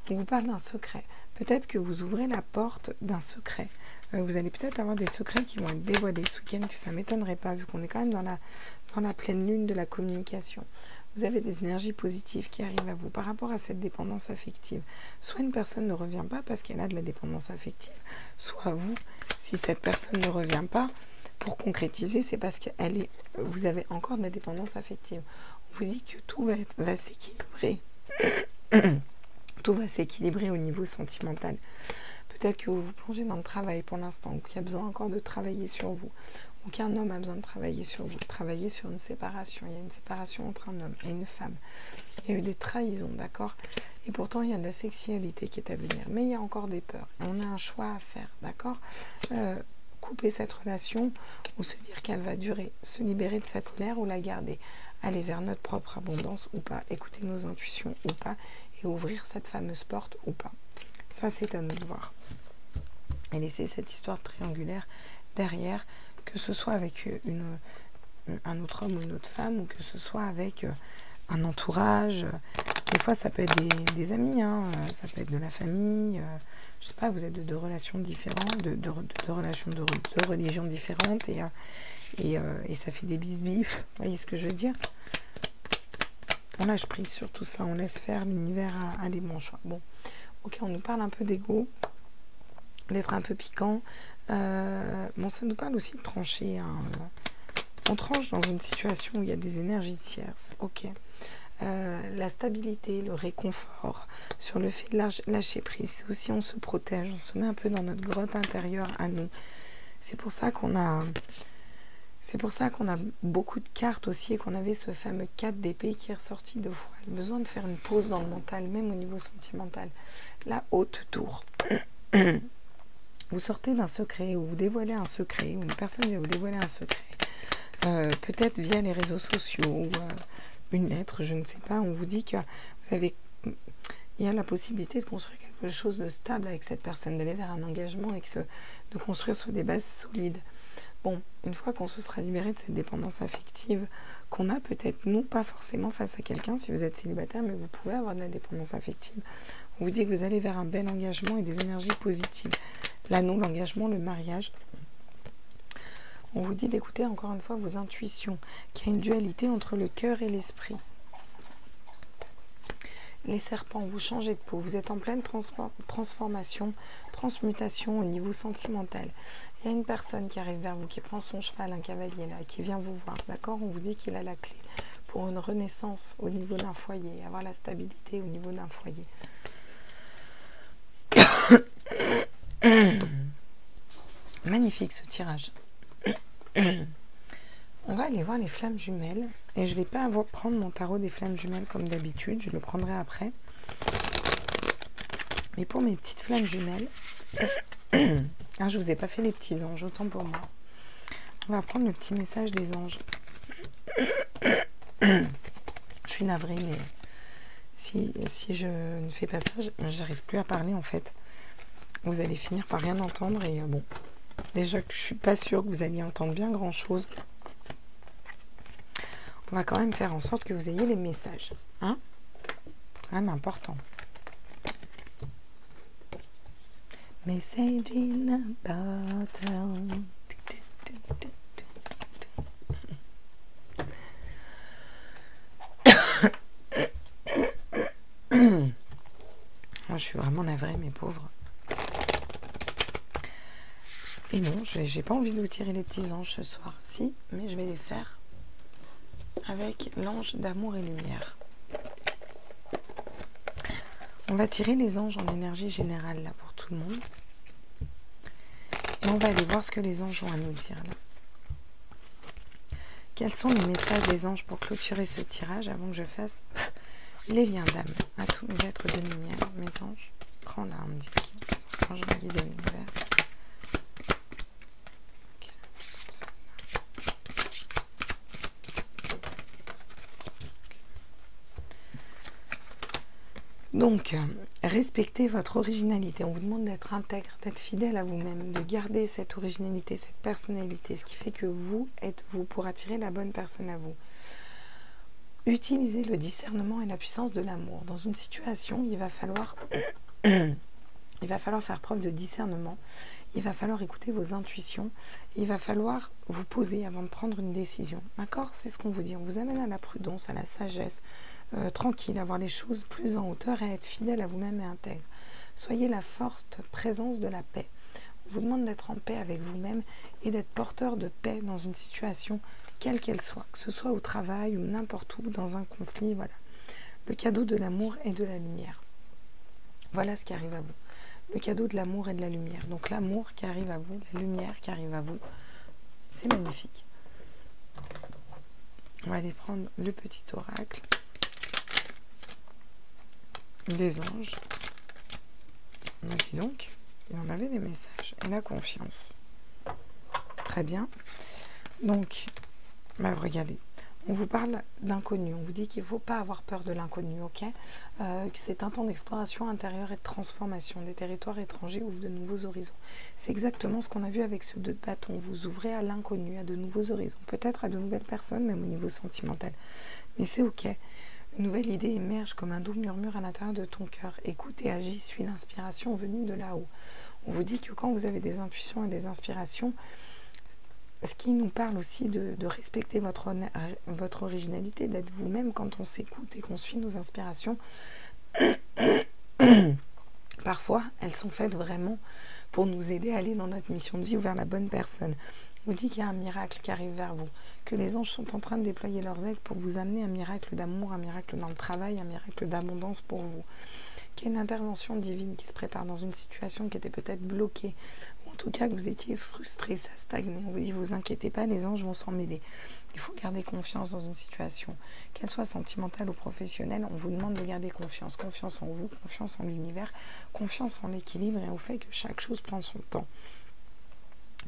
On vous parle d'un secret. Peut-être que vous ouvrez la porte d'un secret. Vous allez peut-être avoir des secrets qui vont être dévoilés ce week-end, que ça ne m'étonnerait pas, vu qu'on est quand même dans la pleine lune de la communication. Vous avez des énergies positives qui arrivent à vous par rapport à cette dépendance affective. Soit une personne ne revient pas parce qu'elle a de la dépendance affective, soit vous, si cette personne ne revient pas, pour concrétiser, c'est parce que vous avez encore de la dépendance affective. On vous dit que tout va s'équilibrer. Tout va s'équilibrer au niveau sentimental. Peut-être que vous vous plongez dans le travail pour l'instant, ou qu'il y a besoin encore de travailler sur vous, ou qu'un homme a besoin de travailler sur vous, travailler sur une séparation. Il y a une séparation entre un homme et une femme. Il y a eu des trahisons, d'accord? Et pourtant, il y a de la sexualité qui est à venir. Mais il y a encore des peurs. Et on a un choix à faire, d'accord? Couper cette relation, ou se dire qu'elle va durer, se libérer de sa colère ou la garder, aller vers notre propre abondance ou pas, écouter nos intuitions ou pas, et ouvrir cette fameuse porte ou pas. Ça, c'est à nous de voir. Et laisser cette histoire triangulaire derrière, que ce soit avec un autre homme ou une autre femme, ou que ce soit avec un entourage. Des fois, ça peut être des amis, hein, ça peut être de la famille. Je sais pas, vous êtes de deux relations différentes, de religions différentes, et ça fait des bisbifs. Vous voyez ce que je veux dire? On lâche prise sur tout ça, on laisse faire, l'univers a les bons choix. Bon, ok, on nous parle un peu d'ego, d'être un peu piquant. Bon, ça nous parle aussi de trancher. Hein. On tranche dans une situation où il y a des énergies tierces. Ok. La stabilité, le réconfort, sur le fait de lâcher prise. C'est aussi, on se protège, on se met un peu dans notre grotte intérieure à nous. C'est pour ça qu'on a... C'est pour ça qu'on a beaucoup de cartes aussi et qu'on avait ce fameux 4 d'épée qui est ressorti 2 fois. Le besoin de faire une pause dans le mental, même au niveau sentimental. La haute tour. Vous sortez d'un secret ou vous dévoilez un secret, ou une personne vient vous dévoiler un secret. Peut-être via les réseaux sociaux ou une lettre, je ne sais pas. On vous dit que il y a la possibilité de construire quelque chose de stable avec cette personne, d'aller vers un engagement et de construire sur des bases solides. Bon, une fois qu'on se sera libéré de cette dépendance affective qu'on a peut-être, nous, pas forcément face à quelqu'un, si vous êtes célibataire, mais vous pouvez avoir de la dépendance affective. On vous dit que vous allez vers un bel engagement et des énergies positives. L'anneau, l'engagement, le mariage. On vous dit d'écouter encore une fois vos intuitions, qu'il y a une dualité entre le cœur et l'esprit. Les serpents, vous changez de peau, vous êtes en pleine transformation, transmutation au niveau sentimental. Il y a une personne qui arrive vers vous, qui prend son cheval, un cavalier là, qui vient vous voir, d'accord? On vous dit qu'il a la clé pour une renaissance au niveau d'un foyer, avoir la stabilité au niveau d'un foyer. Magnifique ce tirage. On va aller voir les flammes jumelles. Et je ne vais pas prendre mon tarot des flammes jumelles comme d'habitude. Je le prendrai après. Mais pour mes petites flammes jumelles, je ne vous ai pas fait les petits anges, autant pour moi. On va prendre le petit message des anges. Je suis navrée, mais si je ne fais pas ça, j'arrive plus à parler en fait. Vous allez finir par rien entendre et bon, déjà que je suis pas sûre que vous alliez entendre bien grand chose. On va quand même faire en sorte que vous ayez les messages, hein, quand même important. Message in a bottle. Moi, je suis vraiment navrée, mes pauvres. Et non, j'ai pas envie de vous tirer les petits anges ce soir. Si, mais je vais les faire avec l'ange d'amour et lumière. On va tirer les anges en énergie générale là pour tout le monde. Et on va aller voir ce que les anges ont à nous dire là. Quels sont les messages des anges pour clôturer ce tirage avant que je fasse les liens d'âme à tous les êtres de lumière? Mes anges, prends là, on me dit ange guide de l'univers. Donc, respectez votre originalité. On vous demande d'être intègre, d'être fidèle à vous-même, de garder cette originalité, cette personnalité, ce qui fait que vous êtes vous pour attirer la bonne personne à vous. Utilisez le discernement et la puissance de l'amour. Dans une situation, il va falloir faire preuve de discernement. Il va falloir écouter vos intuitions. Il va falloir vous poser avant de prendre une décision. D'accord? C'est ce qu'on vous dit. On vous amène à la prudence, à la sagesse, tranquille, à voir les choses plus en hauteur et à être fidèle à vous-même et intègre. Soyez la forte présence de la paix. On vous demande d'être en paix avec vous-même et d'être porteur de paix dans une situation quelle qu'elle soit, que ce soit au travail ou n'importe où, dans un conflit, voilà. Le cadeau de l'amour et de la lumière. Voilà ce qui arrive à vous. Le cadeau de l'amour et de la lumière. Donc l'amour qui arrive à vous, la lumière qui arrive à vous. C'est magnifique. On va aller prendre le petit oracle des anges. On a dit donc, il en avait des messages. Et la confiance. Très bien. Donc, regardez. On vous parle d'inconnu, on vous dit qu'il ne faut pas avoir peur de l'inconnu, ok? Que c'est un temps d'exploration intérieure et de transformation. Des territoires étrangers ouvrent de nouveaux horizons. C'est exactement ce qu'on a vu avec ce 2 de bâton. Vous ouvrez à l'inconnu, à de nouveaux horizons. Peut-être à de nouvelles personnes, même au niveau sentimental. Mais c'est ok. Une nouvelle idée émerge comme un doux murmure à l'intérieur de ton cœur. Écoute et agis, suis l'inspiration venue de là-haut. On vous dit que quand vous avez des intuitions et des inspirations, ce qui nous parle aussi de respecter votre originalité, d'être vous-même quand on s'écoute et qu'on suit nos inspirations. Parfois, elles sont faites vraiment pour nous aider à aller dans notre mission de vie ou vers la bonne personne. On vous dit qu'il y a un miracle qui arrive vers vous, que les anges sont en train de déployer leurs ailes pour vous amener un miracle d'amour, un miracle dans le travail, un miracle d'abondance pour vous. Qu'il y a une intervention divine qui se prépare dans une situation qui était peut-être bloquée, ou en tout cas que vous étiez frustré, ça stagnait. On vous dit, vous inquiétez pas, les anges vont s'en mêler. Il faut garder confiance dans une situation, qu'elle soit sentimentale ou professionnelle. On vous demande de garder confiance. Confiance en vous, confiance en l'univers, confiance en l'équilibre et au fait que chaque chose prend son temps.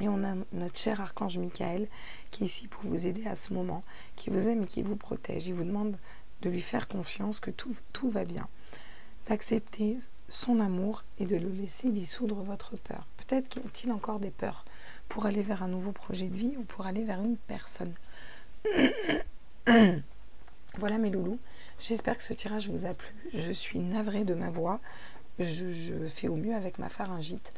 Et on a notre cher archange Michael qui est ici pour vous aider à ce moment, qui vous aime et qui vous protège. Il vous demande de lui faire confiance, que tout va bien, d'accepter son amour et de le laisser dissoudre votre peur. Peut-être qu'il y a encore des peurs pour aller vers un nouveau projet de vie ou pour aller vers une personne. Voilà mes loulous, j'espère que ce tirage vous a plu. Je suis navrée de ma voix, je fais au mieux avec ma pharyngite,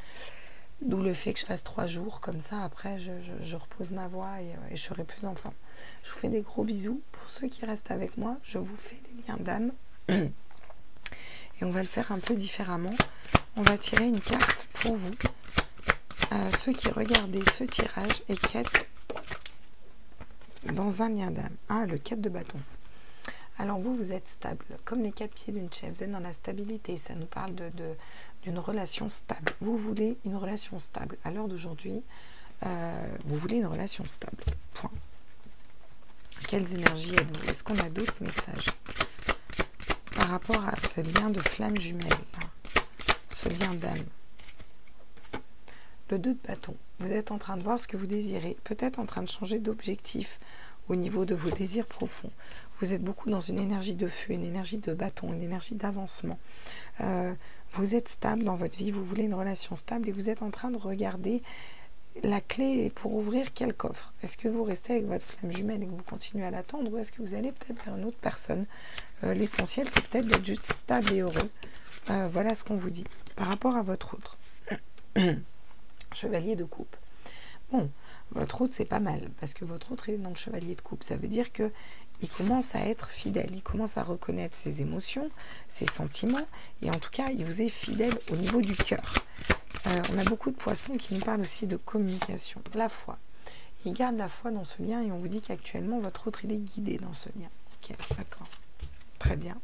d'où le fait que je fasse 3 jours, comme ça après je repose ma voix et je serai plus en forme. Je vous fais des gros bisous. Pour ceux qui restent avec moi, je vous fais des liens d'âme et on va le faire un peu différemment. On va tirer une carte pour vous, ceux qui regardaient ce tirage et qui êtes dans un lien d'âme. Ah, le 4 de bâton. Alors vous êtes stable, comme les 4 pieds d'une chèvre, vous êtes dans la stabilité, ça nous parle d'une relation stable. Vous voulez une relation stable. À l'heure d'aujourd'hui, vous voulez une relation stable. Point. Quelles énergies êtes-vous? Est-ce qu'on a d'autres messages par rapport à ce lien de flamme jumelle, là, ce lien d'âme? Le 2 de bâton. Vous êtes en train de voir ce que vous désirez, peut-être en train de changer d'objectif au niveau de vos désirs profonds. Vous êtes beaucoup dans une énergie de feu, une énergie de bâton, une énergie d'avancement. Vous êtes stable dans votre vie, vous voulez une relation stable et vous êtes en train de regarder la clé pour ouvrir quel coffre. Est-ce que vous restez avec votre flamme jumelle et que vous continuez à l'attendre ou est-ce que vous allez peut-être vers une autre personne? L'essentiel, c'est peut-être d'être juste stable et heureux. Voilà ce qu'on vous dit. Par rapport à votre autre. Chevalier de coupe. Bon, votre autre, c'est pas mal, parce que votre autre est dans le chevalier de coupe. Ça veut dire que il commence à être fidèle, il commence à reconnaître ses émotions, ses sentiments, et en tout cas, il vous est fidèle au niveau du cœur. On a beaucoup de poissons qui nous parlent aussi de communication. La foi. Il garde la foi dans ce lien, et on vous dit qu'actuellement, votre autre, il est guidé dans ce lien. Ok, d'accord. Très bien.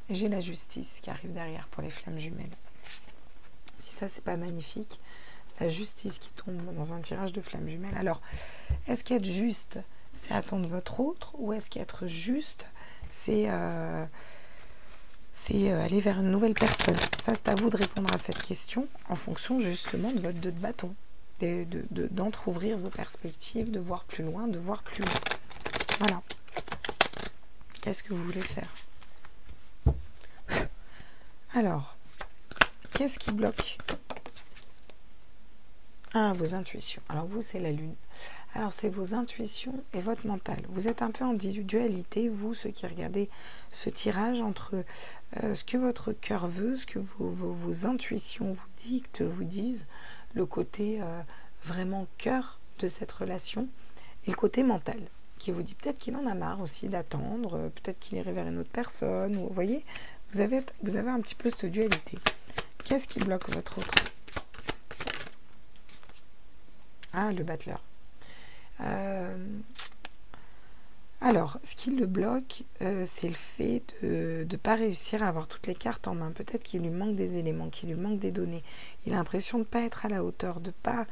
Et j'ai la justice qui arrive derrière pour les flammes jumelles. Si ça, c'est pas magnifique, la justice qui tombe dans un tirage de flammes jumelles. Alors, est-ce qu'être juste, c'est attendre votre autre, ou est-ce qu'être juste, c'est aller vers une nouvelle personne? Ça, c'est à vous de répondre à cette question en fonction justement de votre 2 de bâton, d'entrouvrir vos perspectives, de voir plus loin, de voir plus loin. Voilà. Qu'est-ce que vous voulez faire? Alors, qu'est-ce qui bloque? Ah, vos intuitions. Alors vous, c'est la lune. Alors c'est vos intuitions et votre mental. Vous êtes un peu en dualité, vous, ceux qui regardez ce tirage, entre ce que votre cœur veut, ce que vos intuitions vous dictent, vous disent, le côté vraiment cœur de cette relation, et le côté mental, qui vous dit peut-être qu'il en a marre aussi d'attendre, peut-être qu'il irait vers une autre personne, ou, vous voyez, vous avez un petit peu cette dualité. Qu'est-ce qui bloque votre autre? Ah, le battleur. Alors, ce qui le bloque, c'est le fait de ne pas réussir à avoir toutes les cartes en main. Peut-être qu'il lui manque des éléments, qu'il lui manque des données. Il a l'impression de ne pas être à la hauteur, de pas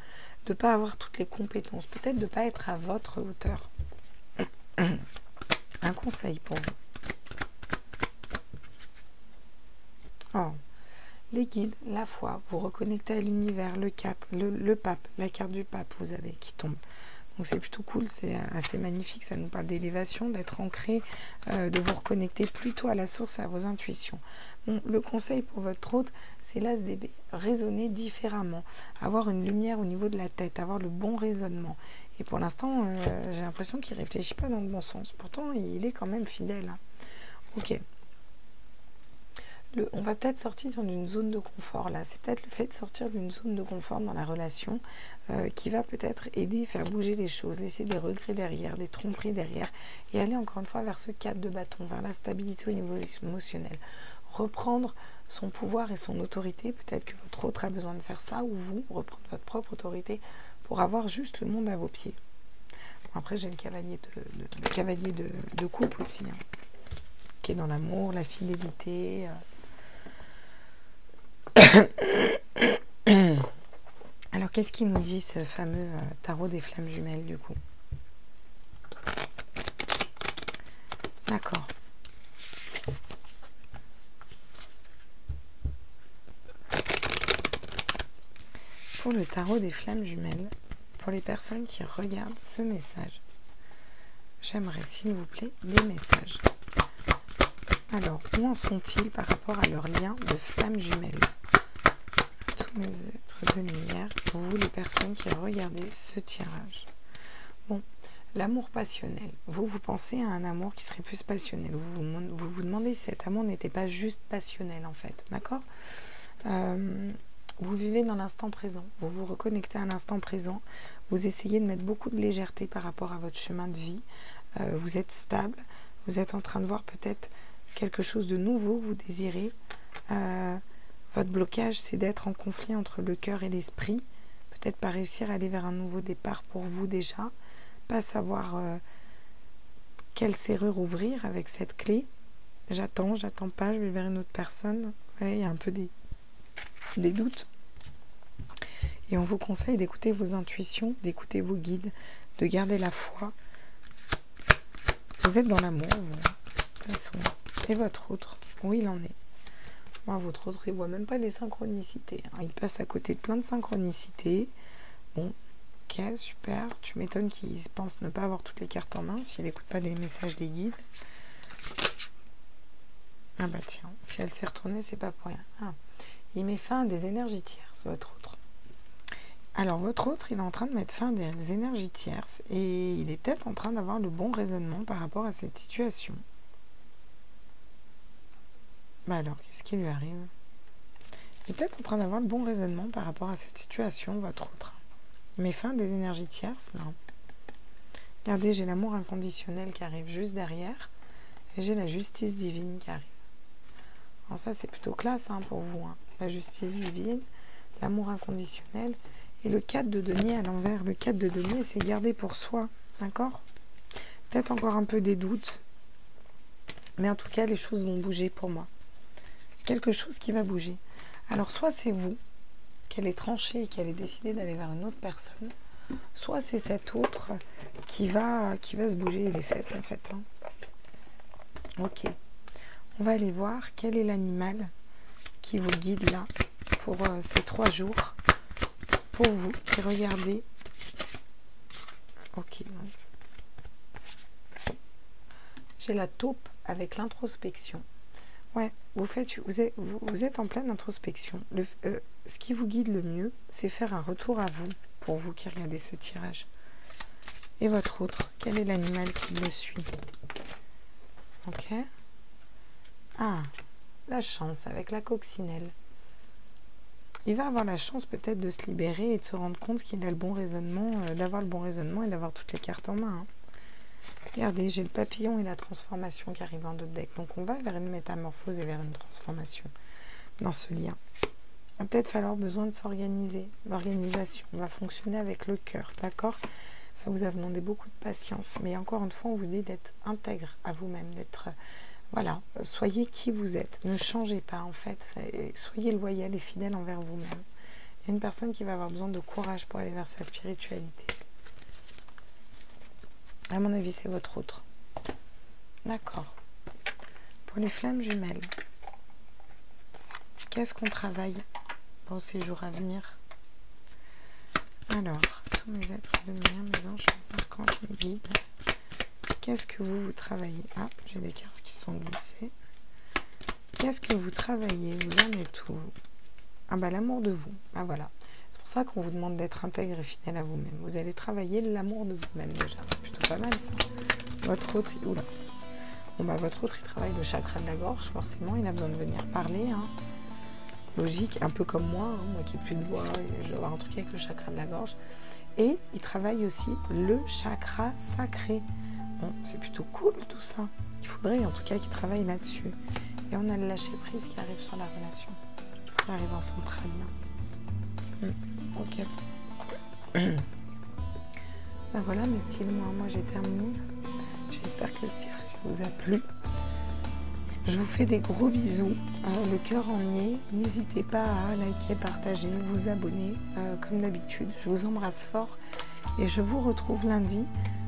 avoir toutes les compétences. Peut-être de ne pas être à votre hauteur. Un conseil pour vous. Oh. Les guides, la foi, vous reconnectez à l'univers, le 4, le pape, la carte du pape, vous avez, qui tombe. Donc c'est plutôt cool, c'est assez magnifique, ça nous parle d'élévation, d'être ancré, de vous reconnecter plutôt à la source, à vos intuitions. Bon, le conseil pour votre autre, c'est l'as d'épée. Raisonner différemment, avoir une lumière au niveau de la tête, avoir le bon raisonnement. Et pour l'instant, j'ai l'impression qu'il ne réfléchit pas dans le bon sens. Pourtant, il est quand même fidèle. Hein. Ok. On va peut-être sortir d'une zone de confort là, c'est peut-être le fait de sortir d'une zone de confort dans la relation qui va peut-être aider, faire bouger les choses, laisser des regrets derrière, des tromperies derrière et aller encore une fois vers ce 4 de bâton, vers la stabilité au niveau émotionnel. Reprendre son pouvoir et son autorité, peut-être que votre autre a besoin de faire ça ou vous, reprendre votre propre autorité pour avoir juste le monde à vos pieds. Bon, après j'ai le cavalier de coupe aussi, hein, qui est dans l'amour, la fidélité... Alors, Alors, qu'est-ce qu'il nous dit, ce fameux tarot des flammes jumelles, du coup? D'accord. Pour le tarot des flammes jumelles, pour les personnes qui regardent ce message, j'aimerais, s'il vous plaît, des messages. Alors, où en sont-ils par rapport à leur lien de flammes jumelles? Tous mes êtres de lumière, pour vous les personnes qui regardez ce tirage. Bon, l'amour passionnel. Vous pensez à un amour qui serait plus passionnel. Vous vous demandez si cet amour n'était pas juste passionnel, en fait. D'accord? Vous vivez dans l'instant présent. Vous vous reconnectez à l'instant présent. Vous essayez de mettre beaucoup de légèreté par rapport à votre chemin de vie. Vous êtes stable. Vous êtes en train de voir peut-être quelque chose de nouveau que vous désirez. Votre blocage, c'est d'être en conflit entre le cœur et l'esprit. Peut-être pas réussir à aller vers un nouveau départ pour vous déjà. Pas savoir quelle serrure ouvrir avec cette clé. J'attends pas, je vais vers une autre personne. Ouais, il y a un peu des doutes. Et on vous conseille d'écouter vos intuitions, d'écouter vos guides, de garder la foi. Vous êtes dans l'amour, vous, de toute façon. Et votre autre, où il en est? Moi, votre autre, il ne voit même pas les synchronicités. Il passe à côté de plein de synchronicités. Bon, ok, super. Tu m'étonnes qu'il pense ne pas avoir toutes les cartes en main si elle n'écoute pas des messages des guides. Ah bah tiens, si elle s'est retournée, c'est pas pour rien. Ah. Il met fin à des énergies tierces, votre autre. Alors, votre autre, il est en train de mettre fin à des énergies tierces et il est peut-être en train d'avoir le bon raisonnement par rapport à cette situation. Bah alors, qu'est-ce qui lui arrive? Il est peut-être en train d'avoir le bon raisonnement par rapport à cette situation, votre autre. Il met fin à des énergies tierces? Non. Regardez, j'ai l'amour inconditionnel qui arrive juste derrière et j'ai la justice divine qui arrive. Alors ça, c'est plutôt classe pour vous. La justice divine, l'amour inconditionnel et le 4 de denier à l'envers. Le 4 de denier, c'est garder pour soi. D'accord? Peut-être encore un peu des doutes. Mais en tout cas, les choses vont bouger pour moi. Quelque chose qui va bouger. Alors, soit c'est vous qui allez trancher et qui allez décider d'aller vers une autre personne, soit c'est cet autre qui va se bouger les fesses, en fait. Ok. On va aller voir quel est l'animal qui vous guide là pour ces 3 jours. Pour vous qui regardez. Ok. J'ai la taupe avec l'introspection. Ouais, vous êtes en pleine introspection. Ce qui vous guide le mieux, c'est faire un retour à vous, pour vous qui regardez ce tirage. Et votre autre, quel est l'animal qui le suit? Ok. Ah, la chance avec la coccinelle. Il va avoir la chance peut-être de se libérer et de se rendre compte qu'il a le bon raisonnement, d'avoir le bon raisonnement et d'avoir toutes les cartes en main. Regardez, j'ai le papillon et la transformation qui arrivent dans d'autres decks. Donc on va vers une métamorphose et vers une transformation dans ce lien. Il va peut-être falloir besoin de s'organiser. L'organisation va fonctionner avec le cœur, d'accord? Ça vous a demandé beaucoup de patience. Mais encore une fois, on vous dit d'être intègre à vous-même, d'être... Voilà, soyez qui vous êtes, ne changez pas en fait, soyez loyal et fidèle envers vous-même. Il y a une personne qui va avoir besoin de courage pour aller vers sa spiritualité. À mon avis, c'est votre autre. D'accord. Pour les flammes jumelles, qu'est-ce qu'on travaille pour ces jours à venir? Alors, tous mes êtres de lumière, mes anges, mes archanges, mes guides. Qu'est-ce que vous travaillez? Ah, j'ai des cartes qui sont glissées. Qu'est-ce que vous travaillez? Vous en êtes où? Ah bah l'amour de vous. Ah voilà. C'est pour ça qu'on vous demande d'être intègre et fidèle à vous-même. Vous allez travailler l'amour de vous-même déjà. C'est plutôt pas mal ça. Votre autre... Oula. Bon bah votre autre, il travaille le chakra de la gorge. Forcément, il a besoin de venir parler. Logique, un peu comme moi. Moi qui n'ai plus de voix, je dois avoir un truc avec le chakra de la gorge. Et il travaille aussi le chakra sacré. Bon, c'est plutôt cool tout ça. Il faudrait en tout cas qu'il travaille là-dessus. Et on a le lâcher prise qui arrive sur la relation. Qui arrive en centrale. Ok. Ben voilà mes petits mots. Moi j'ai terminé. J'espère que ce tirage vous a plu. Je vous fais des gros bisous, le cœur en y est. N'hésitez pas à liker, partager, vous abonner comme d'habitude. Je vous embrasse fort et je vous retrouve lundi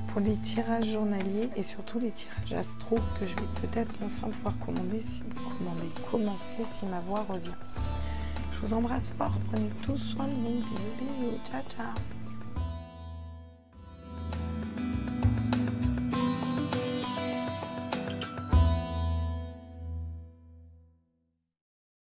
pour les tirages journaliers et surtout les tirages astro que je vais peut-être enfin pouvoir commencer si ma voix revient. Je vous embrasse fort, prenez tous soin de vous. Bisous, bisous, ciao, ciao.